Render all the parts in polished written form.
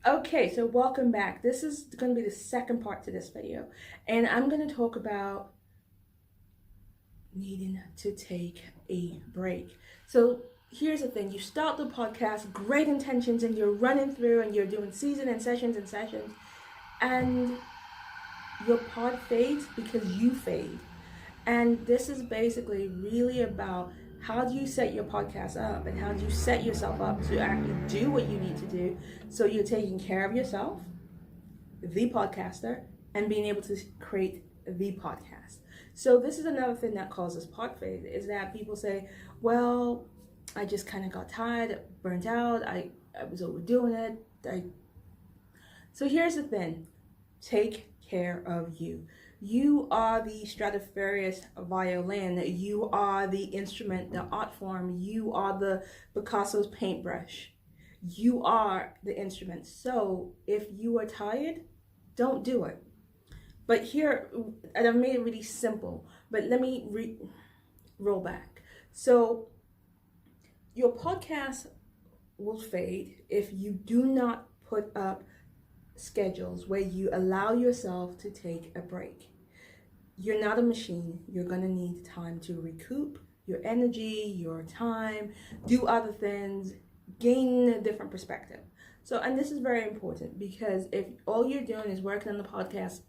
Okay, so welcome back. This is going to be the second part to this video, and I'm going to talk about needing to take a break. So here's the thing: you start the podcast, great intentions, and you're running through, and you're doing season and sessions, and your pod fades because you fade. And this is basically really about how do you set your podcast up and how do you set yourself up to actually do what you need to do so you're taking care of yourself, the podcaster, and being able to create the podcast. So this is another thing that causes Podfade, is that people say, well, I just kind of got tired, burnt out, I was overdoing it. So here's the thing: take care of you. You are the Stradivarius violin. You are the instrument, the art form. You are the Picasso's paintbrush. You are the instrument. So if you are tired, don't do it. But here, and I've made it really simple, but let me roll back. So your podcast will fade if you do not put up schedules where you allow yourself to take a break. You're not a machine. You're going to need time to recoup your energy, your time, do other things, gain a different perspective. So, and this is very important, because if all you're doing is working on the podcast,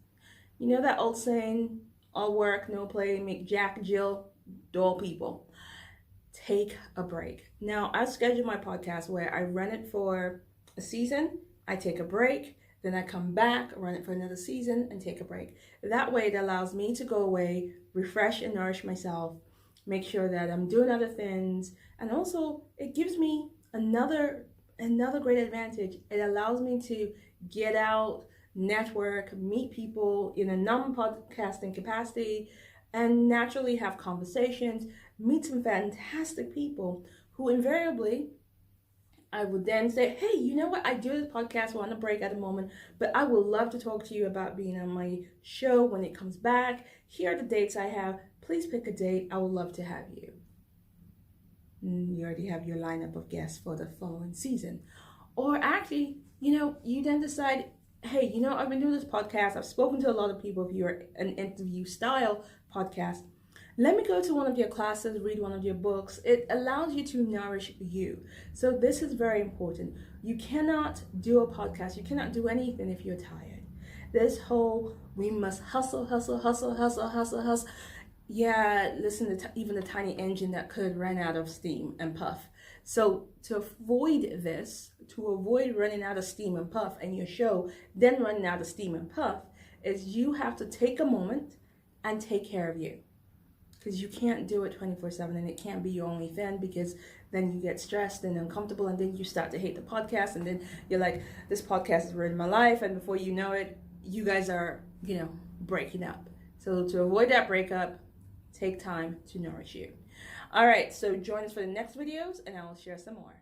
you know that old saying, all work, no play, make Jack, Jill, dull people. Take a break. Now, I schedule my podcast where I run it for a season, I take a break, then I come back, run it for another season, and take a break. That way, it allows me to go away, refresh and nourish myself, make sure that I'm doing other things, and also it gives me another great advantage. It allows me to get out, network, meet people in a non-podcasting capacity, and naturally have conversations, meet some fantastic people who invariably I would then say, hey, you know what? I do this podcast, we're on a break at the moment, but I would love to talk to you about being on my show when it comes back. Here are the dates I have. Please pick a date. I would love to have you. You already have your lineup of guests for the following season. Or actually, you then decide, hey, I've been doing this podcast. I've spoken to a lot of people. If you're an interview style podcast, let me go to one of your classes, read one of your books. It allows you to nourish you. So this is very important. You cannot do a podcast. You cannot do anything if you're tired. This whole, we must hustle. Yeah, listen to even the tiny engine that could run out of steam and puff. So to avoid this, to avoid running out of steam and puff and your show then running out of steam and puff, is you have to take a moment and take care of you. Because you can't do it 24/7, and it can't be your only thing, because then you get stressed and uncomfortable, and then you start to hate the podcast, and then you're like, this podcast has ruined my life, and before you know it, you guys are, breaking up. So to avoid that breakup, take time to nourish you. All right, so join us for the next videos, and I will share some more.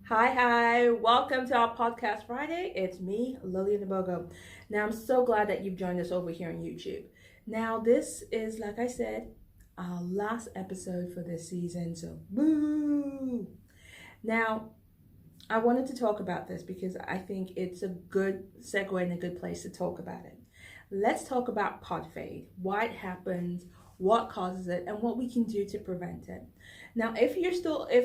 Hi, welcome to our podcast Friday. It's me, Lillian Nabogo. Now, I'm so glad that you've joined us over here on YouTube. Now, this is, like I said, our last episode for this season, so boo! Now, I wanted to talk about this because I think it's a good segue and a good place to talk about it. Let's talk about Podfade, why it happens, what causes it, and what we can do to prevent it. Now, if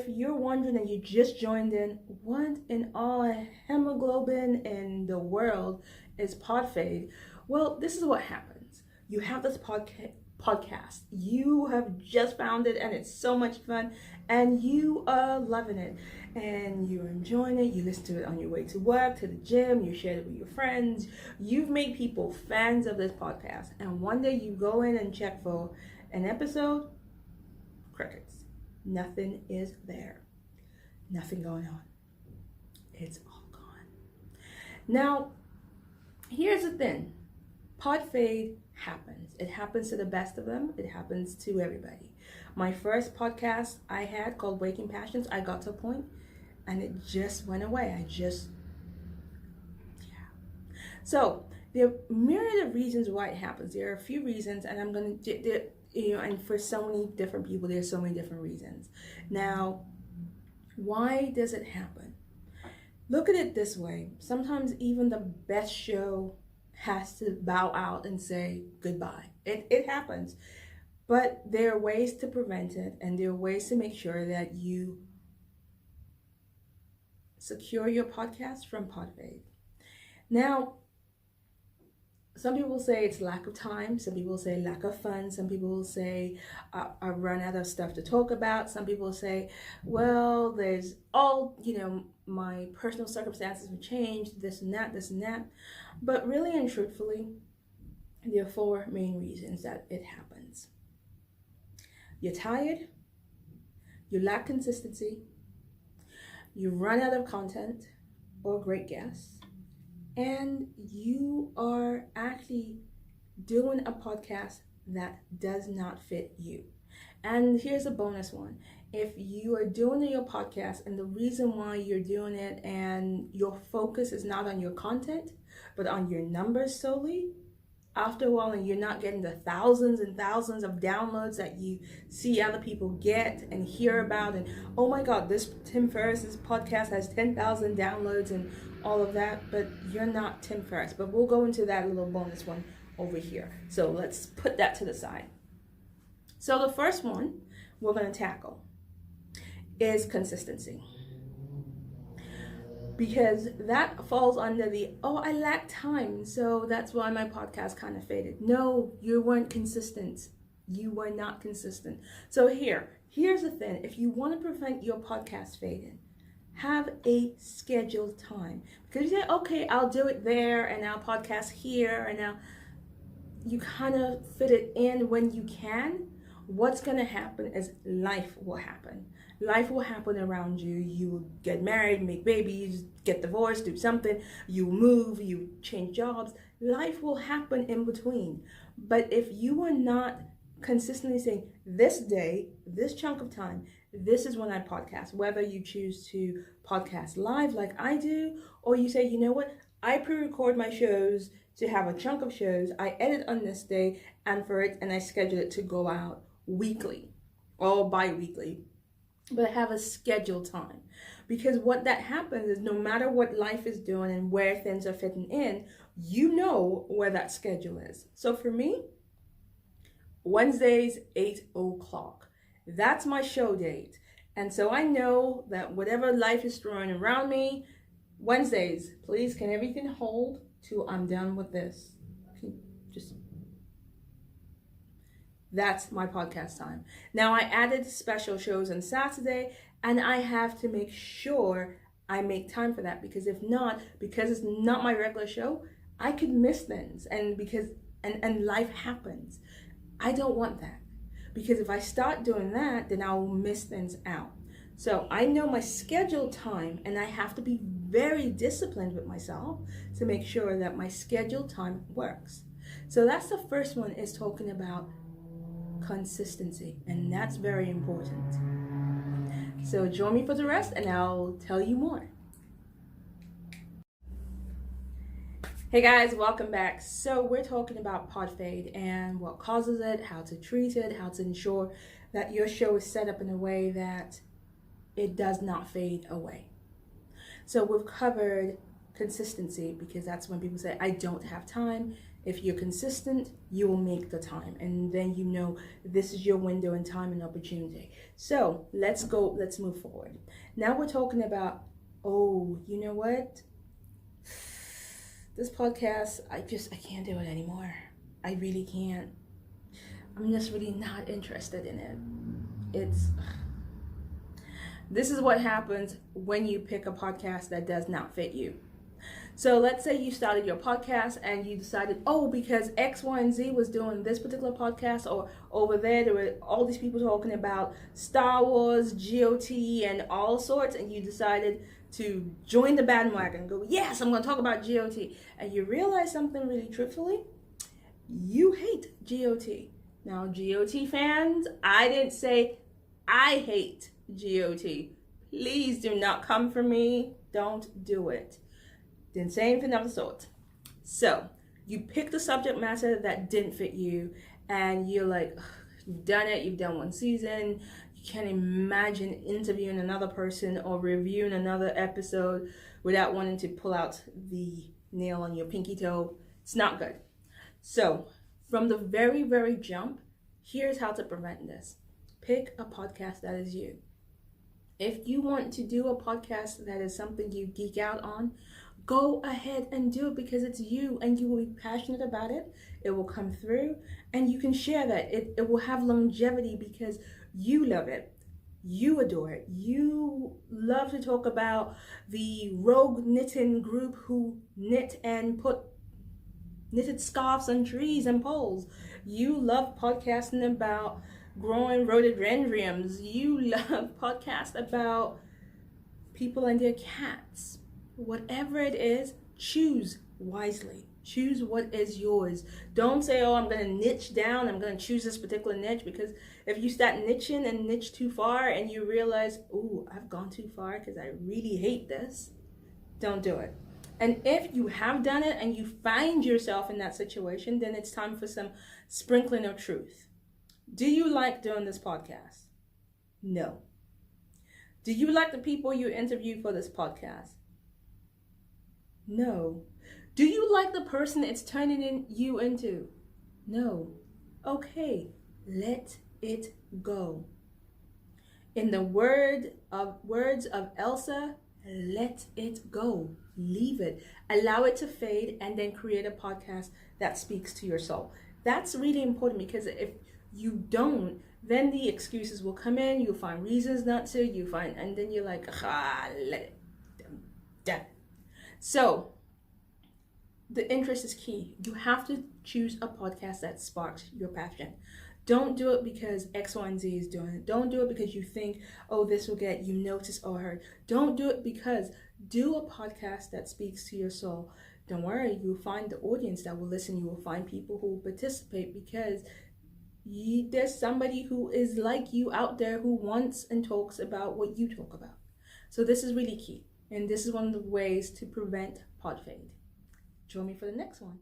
you're wondering and you just joined in, what in all hemoglobin in the world is Podfade? Well, this is what happens. You have this podcast. You have just found it, and it's so much fun, and you are loving it, and you're enjoying it. You listen to it on your way to work, to the gym, you share it with your friends. You've made people fans of this podcast, and one day you go in and check for an episode, crickets. Nothing is there. Nothing going on. It's all gone. Now, here's the thing. Podfade happens. It happens to the best of them. It happens to everybody. My first podcast I had called Waking Passions, I got to a point and it just went away. So there are myriad of reasons why it happens. There are a few reasons, and I'm going to, and for so many different people, there's so many different reasons. Now, Why does it happen? Look at it this way. Sometimes even the best show has to bow out and say goodbye. It happens. But there are ways to prevent it, and there are ways to make sure that you secure your podcast from Podfade. Now, some people say it's lack of time. Some people say lack of fun. Some people say I run out of stuff to talk about. Some people say, well, there's my personal circumstances have changed, this and that, this and that. But really and truthfully, there are four main reasons that it happens. You're tired, you lack consistency, you run out of content or great guests, and you are actually doing a podcast that does not fit you. And here's a bonus one. If you are doing your podcast and the reason why you're doing it and your focus is not on your content, but on your numbers solely, after a while and you're not getting the thousands and thousands of downloads that you see other people get and hear about, and oh my God, this Tim Ferriss's podcast has 10,000 downloads and all of that, but you're not Tim Ferriss. But we'll go into that little bonus one over here. So let's put that to the side. So the first one we're going to tackle is consistency. Because that falls under the, I lack time, so that's why my podcast kind of faded. No, you weren't consistent. You were not consistent. So here's the thing. If you want to prevent your podcast fading, have a scheduled time. Because you say, okay, I'll do it there, and I'll podcast here, and you kind of fit it in when you can. What's going to happen is life will happen. Life will happen around you. You will get married, make babies, get divorced, do something. You move, you change jobs. Life will happen in between. But if you are not consistently saying, this day, this chunk of time, this is when I podcast, whether you choose to podcast live like I do, or you say, you know what, I pre-record my shows to have a chunk of shows, I edit on this day, and I schedule it to go out weekly or bi-weekly. But have a scheduled time, because what that happens is no matter what life is doing and where things are fitting in, you know where that schedule is. So for me, Wednesdays, 8:00. That's my show date. And so I know that whatever life is throwing around me, Wednesdays, please, can everything hold till I'm done with this? That's my podcast time. Now I added special shows on Saturday, and I have to make sure I make time for that, because if not, because it's not my regular show, I could miss things, and life happens. I don't want that, because if I start doing that, then I will miss things out. So I know my scheduled time, and I have to be very disciplined with myself to make sure that my scheduled time works. So that's the first one, is talking about consistency, and that's very important. So join me for the rest, and I'll tell you more. Hey guys, welcome back. So we're talking about Podfade and what causes it, how to treat it, how to ensure that your show is set up in a way that it does not fade away. So we've covered consistency, because that's when people say, I don't have time. If you're consistent, you will make the time, and then you know this is your window in time and opportunity. So let's move forward. Now we're talking about, you know what? This podcast, I can't do it anymore. I really can't. I'm just really not interested in it. This is what happens when you pick a podcast that does not fit you. So let's say you started your podcast and you decided, because X, Y, and Z was doing this particular podcast, or over there were all these people talking about Star Wars, GOT, and all sorts, and you decided to join the bandwagon and go, yes, I'm going to talk about GOT. And you realize something really truthfully, you hate GOT. Now, GOT fans, I didn't say I hate GOT. Please do not come for me. Don't do it. Didn't say anything of the sort. So you picked a subject matter that didn't fit you, and you're like, you've done it, you've done one season, You can't imagine interviewing another person or reviewing another episode without wanting to pull out the nail on your pinky toe. It's not good. So, from the very, very jump, here's how to prevent this. Pick a podcast that is you. If you want to do a podcast that is something you geek out on, go ahead and do it because it's you and you will be passionate about it. It will come through and you can share that. It will have longevity because you love it. You adore it. You love to talk about the rogue knitting group who knit and put knitted scarves on trees and poles. You love podcasting about growing rhododendrons. You love podcasts about people and their cats. Whatever it is, choose wisely. Choose what is yours. Don't say, oh, I'm going to niche down. I'm going to choose this particular niche, because if you start niching and niche too far and you realize, oh, I've gone too far because I really hate this, don't do it. And if you have done it and you find yourself in that situation, then it's time for some sprinkling of truth. Do you like doing this podcast? No. Do you like the people you interview for this podcast? No. Do you like the person it's turning you into? No. Okay, let it go. In the words of Elsa, let it go. Leave it. Allow it to fade and then create a podcast that speaks to your soul. That's really important, because if you don't, then the excuses will come in. You'll find reasons not to. And then you're like, let it. Done. So, the interest is key. You have to choose a podcast that sparks your passion. Don't do it because X, Y, and Z is doing it. Don't do it because you think, oh, this will get you noticed or heard. Don't do it because do a podcast that speaks to your soul. Don't worry, you'll find the audience that will listen. You will find people who will participate, because there's somebody who is like you out there who wants and talks about what you talk about. So this is really key. And this is one of the ways to prevent Podfade. Join me for the next one.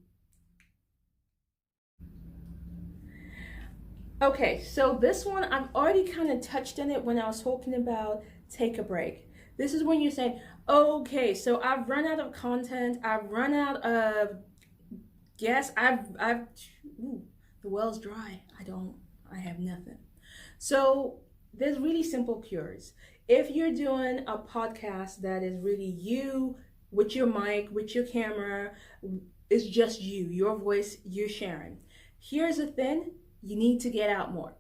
Okay, so this one, I've already kind of touched on it when I was talking about take a break. This is when you're saying, okay, so I've run out of content. I've run out of guests. The well's dry. I have nothing. So there's really simple cures. If you're doing a podcast that is really you, with your mic, with your camera, it's just you, your voice, you're sharing. Here's the thing, you need to get out more.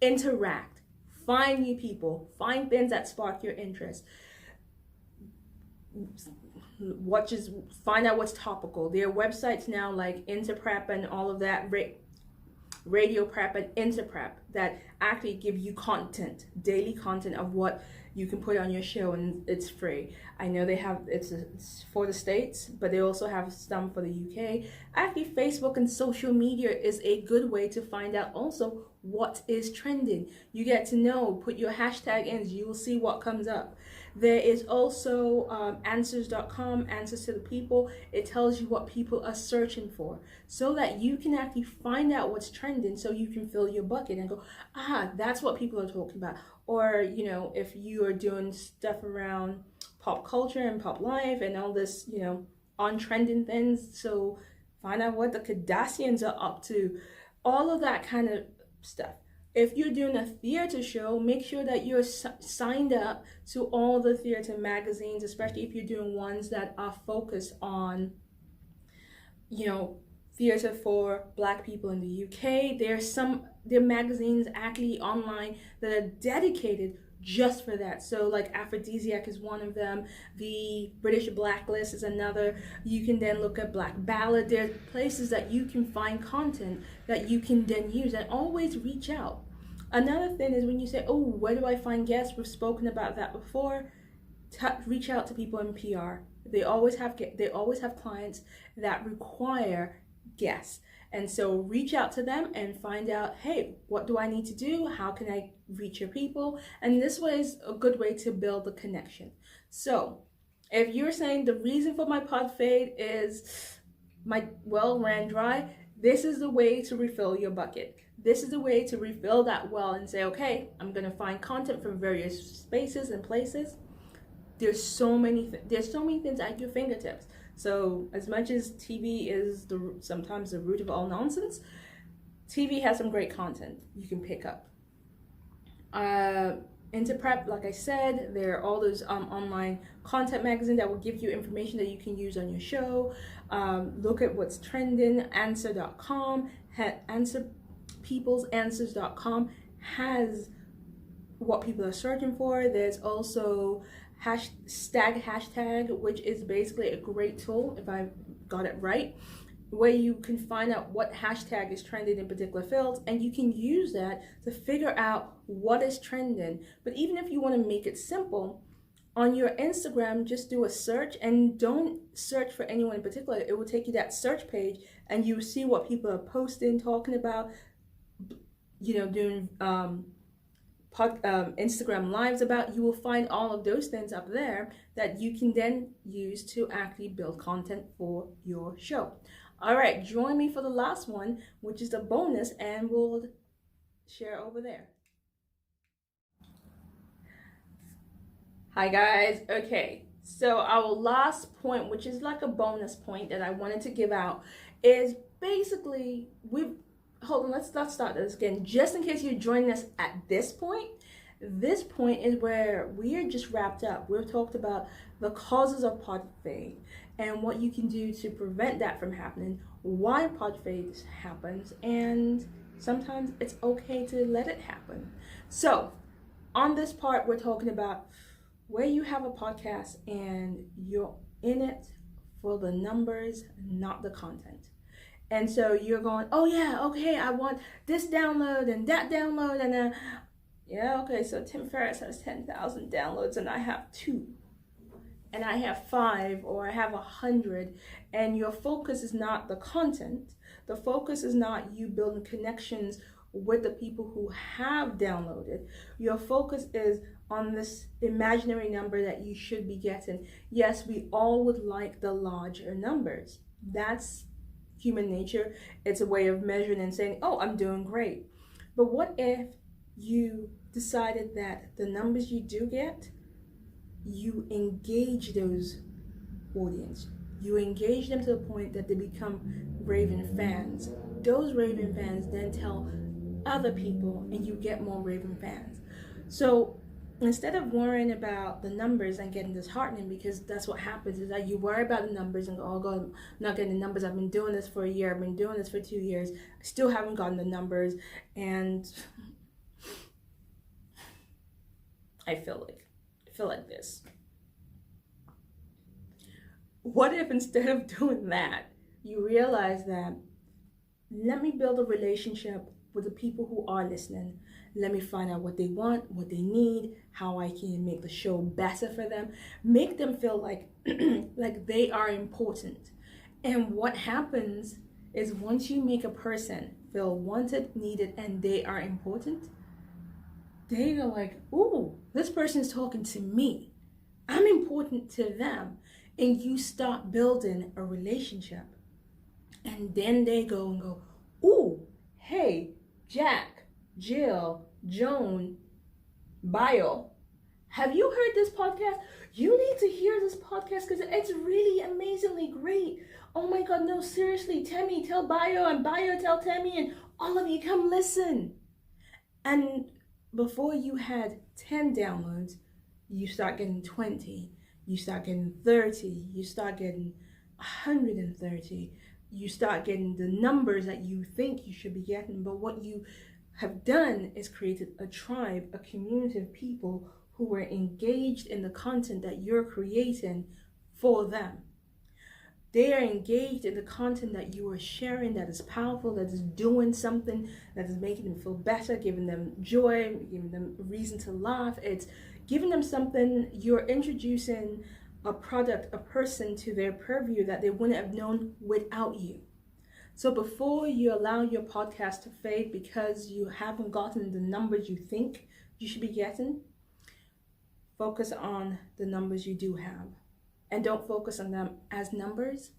Interact. Find new people. Find things that spark your interest. Find out what's topical. There are websites now like Interprep and all of that, Radio Prep and Interprep, that actually give you content, daily content of what you can put on your show, and it's free. I know they have, it's for the States, but they also have some for the UK. Actually, Facebook and social media is a good way to find out also what is trending. You get to know, put your hashtag in, you will see what comes up. There is also answers.com, Answers to the People. It tells you what people are searching for, so that you can actually find out what's trending, so you can fill your bucket and go, that's what people are talking about. Or, if you are doing stuff around pop culture and pop life and all this, on trending things, so find out what the Kardashians are up to, all of that kind of stuff. If you're doing a theater show, make sure that you're signed up to all the theater magazines, especially if you're doing ones that are focused on, theater for Black people in the UK. There are magazines actually online that are dedicated just for that. So like Aphrodisiac is one of them. The British Blacklist is another. You can then look at Black Ballad. There's places that you can find content that you can then use, and always reach out. Another thing is when you say, oh, where do I find guests? We've spoken about that before. Reach out to people in PR. They always have clients that require guests. And so reach out to them and find out, hey, what do I need to do? How can I reach your people? And this way is a good way to build a connection. So if you're saying the reason for my pod fade is my well ran dry, this is the way to refill your bucket. this is a way to refill that well and say, okay, I'm going to find content from various spaces and places. There's so many things at your fingertips. So as much as TV is sometimes the root of all nonsense, TV has some great content you can pick up. Into prep, like I said, there are all those online content magazines that will give you information that you can use on your show. Look at what's trending. Answer.com, peoplesanswers.com has what people are searching for. There's also hashtag, which is basically a great tool, if I got it right, where you can find out what hashtag is trending in particular fields, and you can use that to figure out what is trending. But even if you want to make it simple, on your Instagram, just do a search and don't search for anyone in particular. It will take you to that search page and you see what people are posting, talking about, doing Instagram lives about. You will find all of those things up there that you can then use to actually build content for your show. All right, join me for the last one, which is the bonus, and we'll share over there. Hi guys. Okay, so our last point, which is like a bonus point that I wanted to give out, is basically hold on, let's start this again. Just in case you're joining us at this point is where we are just wrapped up. We've talked about the causes of Podfade and what you can do to prevent that from happening, why Podfade happens, and sometimes it's okay to let it happen. So on this part, we're talking about where you have a podcast and you're in it for the numbers, not the content. And so you're going, oh yeah, okay, I want this download and that download, and then, yeah, okay, so Tim Ferriss has 10,000 downloads and I have 2, and I have 5, or I have 100, and your focus is not the content. The focus is not you building connections with the people who have downloaded. Your focus is on this imaginary number that you should be getting. Yes, we all would like the larger numbers. That's human nature. It's a way of measuring and saying, oh, I'm doing great. But what if you decided that the numbers you do get, you engage those audience. You engage them to the point that they become raving fans. Those raving fans then tell other people, and you get more raving fans. So instead of worrying about the numbers and getting disheartening, because that's what happens, is that you worry about the numbers and go, oh God, I'm not getting the numbers. I've been doing this for a year. I've been doing this for 2 years. I still haven't gotten the numbers. And I feel like this. What if instead of doing that, you realize that, let me build a relationship with the people who are listening. Let me find out what they want, what they need, how I can make the show better for them. Make them feel like like they are important. And what happens is, once you make a person feel wanted, needed, and they are important, they go like, ooh, this person is talking to me. I'm important to them. And you start building a relationship. And then they go and go, ooh, hey, Jack, Jill, Joan, Bio, have you heard this podcast? You need to hear this podcast because it's really amazingly great. Oh my God, no, seriously, Tammy, tell Bio, and Bio, tell Tammy, and all of you come listen. And before you had 10 downloads, you start getting 20, you start getting 30, you start getting 130, you start getting the numbers that you think you should be getting. But what you have done is created a tribe, a community of people who were engaged in the content that you're creating for them. They are engaged in the content that you are sharing that is powerful, that is doing something, that is making them feel better, giving them joy, giving them a reason to laugh. It's giving them something. You're introducing a product, a person to their purview that they wouldn't have known without you. So before you allow your podcast to fade because you haven't gotten the numbers you think you should be getting, focus on the numbers you do have. And don't focus on them as numbers.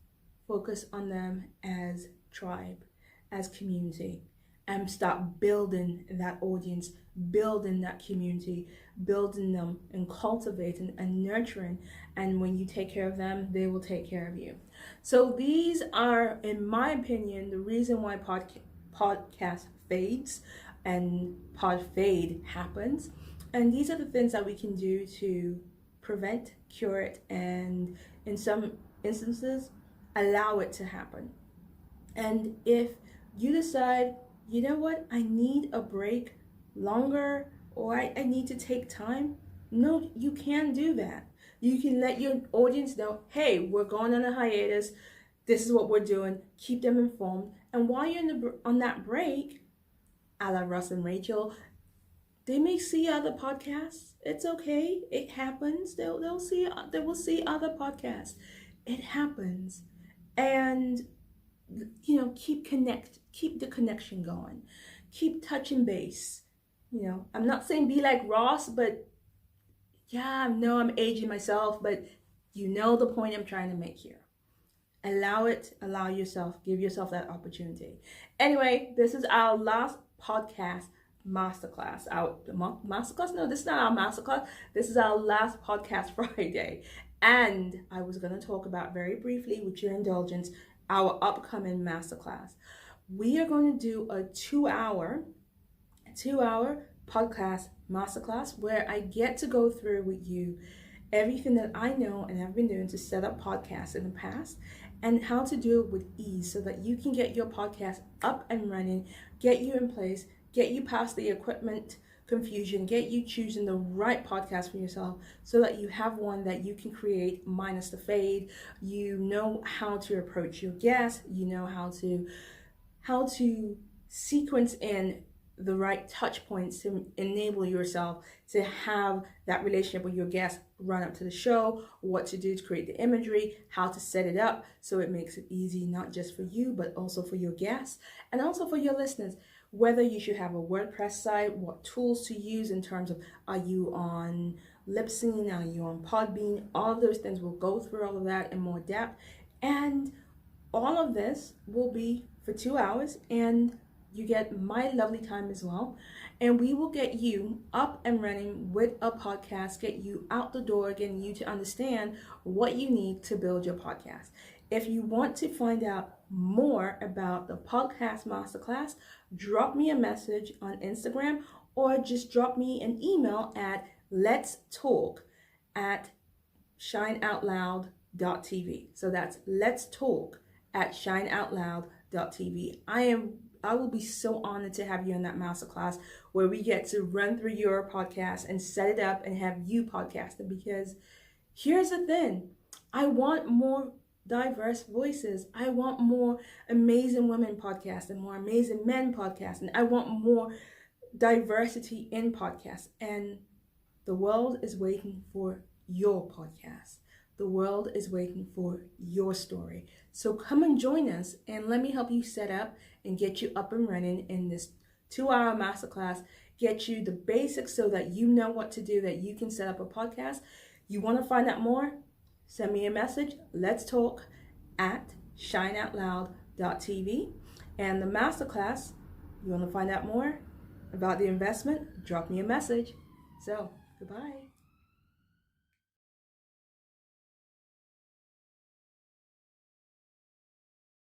Focus on them as tribe, as community, and start building that audience, building that community, building them and cultivating and nurturing. And when you take care of them, they will take care of you. So these are, in my opinion, the reason why podcast fades and Podfade happens. And these are the things that we can do to prevent, cure it, and in some instances, allow it to happen. And if you decide, you know what, I need a break longer, or I need to take time, no, you can do that. You can let your audience know, hey, we're going on a hiatus. This is what we're doing. Keep them informed. And while you're on that break, a la Russ and Rachel, they may see other podcasts. It's okay. It happens. They will see other podcasts. It happens. And keep the connection going. Keep touching base. I'm not saying be like Ross, but yeah, no, I'm aging myself, but you know the point I'm trying to make here. Allow yourself, give yourself that opportunity. Anyway, this is our last podcast masterclass. Our masterclass? No, this is not our masterclass. This is our last podcast Friday. And I was going to talk about very briefly, with your indulgence, our upcoming masterclass. We are going to do a 2-hour podcast masterclass where I get to go through with you everything that I know and have been doing to set up podcasts in the past, and how to do it with ease so that you can get your podcast up and running, get you in place, get you past the equipment confusion, get you choosing the right podcast for yourself so that you have one that you can create minus the fade. You know how to approach your guests, you know how to sequence in the right touch points to enable yourself to have that relationship with your guests run up to the show, what to do to create the imagery, how to set it up so it makes it easy, not just for you, but also for your guests and also for your listeners. Whether you should have a WordPress site, what tools to use in terms of, are you on Libsyn, are you on Podbean, all of those things. We'll go through all of that in more depth. And all of this will be for 2 hours, and you get my lovely time as well. And we will get you up and running with a podcast, get you out the door, getting you to understand what you need to build your podcast. If you want to find out more about the podcast masterclass, drop me a message on Instagram or just drop me an email at letstalk@shineoutloud.tv. So that's letstalk@shineoutloud.tv. I will be so honored to have you in that masterclass where we get to run through your podcast and set it up and have you podcasting, because here's the thing. I want more diverse voices. I want more amazing women podcasting, more amazing men podcasting. I want more diversity in podcasts. And the world is waiting for your podcast. The world is waiting for your story. So come and join us and let me help you set up and get you up and running in this 2-hour masterclass. Get you the basics so that you know what to do, that you can set up a podcast. You want to find out more? Send me a message. Let's talk @shineoutloud.tv. And the masterclass, you want to find out more about the investment? Drop me a message. So, goodbye.